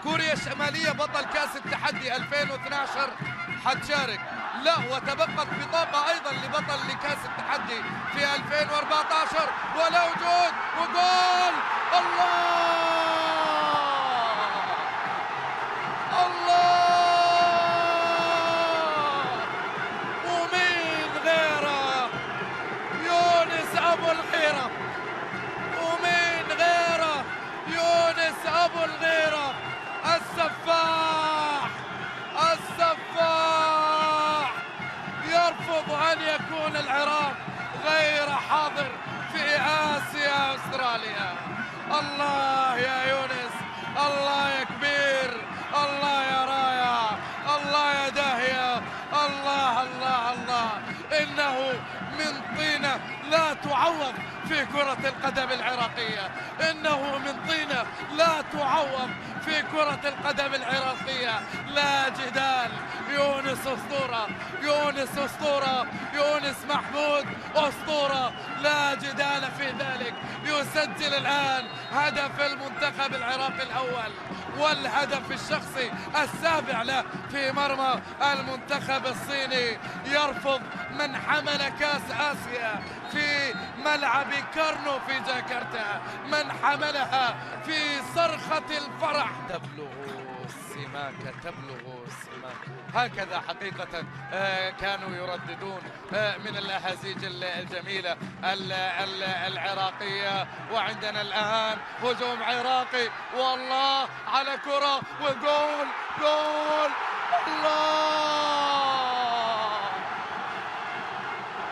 كوريا الشمالية بطل كأس التحدي 2012 حتشارك. لا، وتبقت بطاقة أيضا لبطل لكأس التحدي في 2014 ولا وجود وجول. الله الله، ومين غيره؟ يونس أبو الغيرة، ومين غيره؟ يونس أبو الغيرة السفاح. السفاح يرفض أن يكون العراق غير حاضر في آسيا أستراليا. الله يا يونس، الله يا كبير، الله يا رايع، الله يا داهية، الله الله الله. إنه من طينة لا تعوض في كرة القدم العراقية، إنه من طينة لا تعوض في كرة القدم العراقية، لا جدال. يونس أسطورة، يونس أسطورة، يونس محمود أسطورة، لا جدال في ذلك. يسجل الآن هدف المنتخب العراقي الأول والهدف الشخصي السابع له في مرمى المنتخب الصيني. يرفض من حمل كأس آسيا في ملعب كارنو في جاكرتا، من حملها في صرخة الفرح. تبلغ السماك، تبلغ السماك، هكذا حقيقة كانوا يرددون من الأهازيج الجميلة العراقية. وعندنا الآن هجوم عراقي، والله على كرة وجول، جول الله.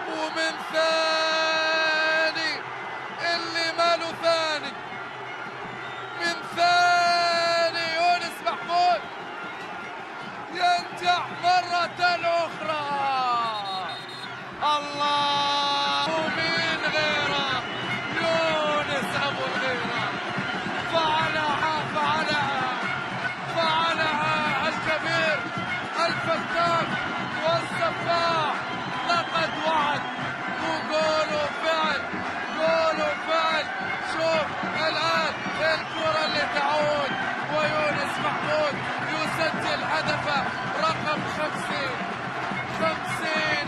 ومن ثاني اللي ماله ثاني، من ثاني يونس محمود ينجح مرة أخرى. الله، ومين غيره؟ يونس أبو الغيرة. فعلها الكبير الفتاك والسفاح. لقد وعد وقول وفعل، قول وفعل. شوف الآن الكرة اللي تعود، ويونس محمود يسجل هدفه رقم 50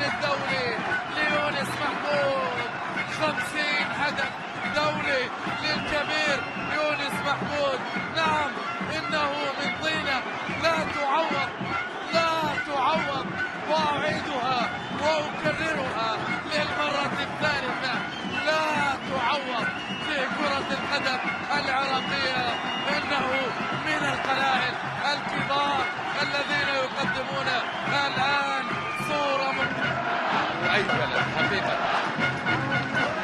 الدولي ليونس محمود. 50 هدف دولي للكبير يونس محمود. نعم، إنه من طينة لا تعوض، لا تعوض. وأعيدها وأكررها للمرة الثالثة، لا تعوض في كرة القدم العراقية. إنه من القلائل الكبار الذين يقدمون الآن صورة مؤيدة حقيقة.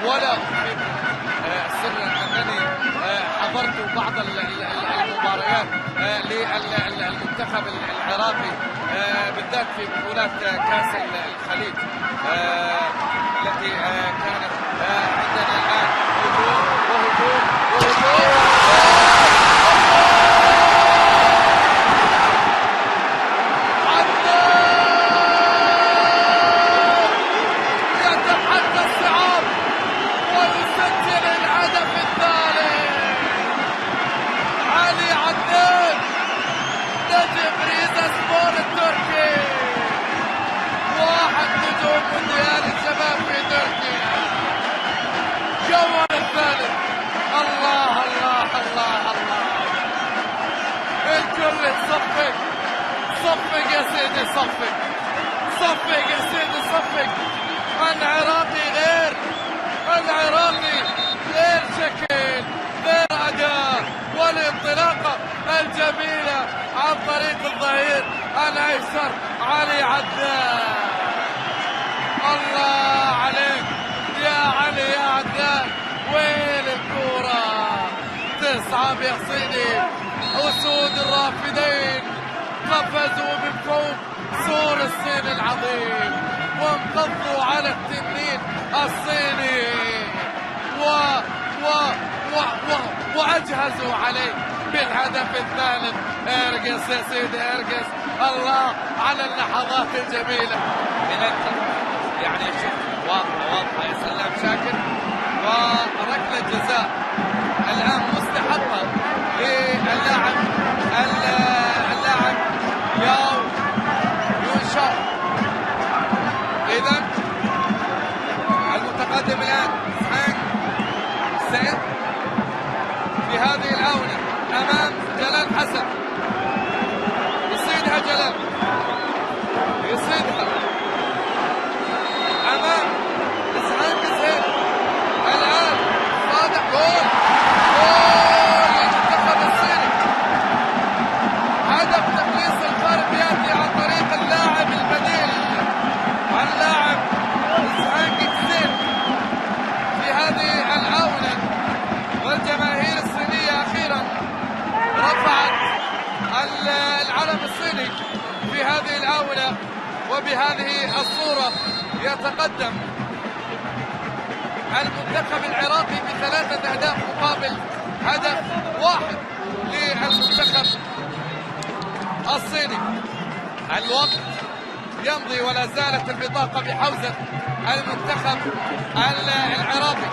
ولا أخفيكم سرا أنني حضرت بعض المباريات للمنتخب العراقي، بالذات في بطولات كأس الخليج التي كانت عندنا الآن. هجوم وهجوم وهجوم. مونديال الشباب في تركيا، جول الثالث. الله الله الله الله، الكل صفق صفق يا سيدي، صفق صفق يا سيدي، صفق. العراقي غير، العراقي غير شكل، غير أداء، والانطلاقة الجميلة عن طريق الظهير الأيسر علي عدنان. الله عليك يا علي يا عدنان، وين الكورة؟ تصعب يا صيني. أسود الرافدين قفزوا من فوق سور الصين العظيم وانقضوا على التنين الصيني وأجهزوا عليه بالهدف الثالث. ارقص يا سيدي ارقص. الله على اللحظات الجميلة من يعني شوف، واضحة يا سلام شاكر. وركلة جزاء الآن مستحقة للاعب العالم الصيني في هذه الآونة وبهذه الصورة. يتقدم المنتخب العراقي ب3 أهداف مقابل هدف واحد للمنتخب الصيني. الوقت يمضي ولا زالت البطاقة بحوزة المنتخب العراقي.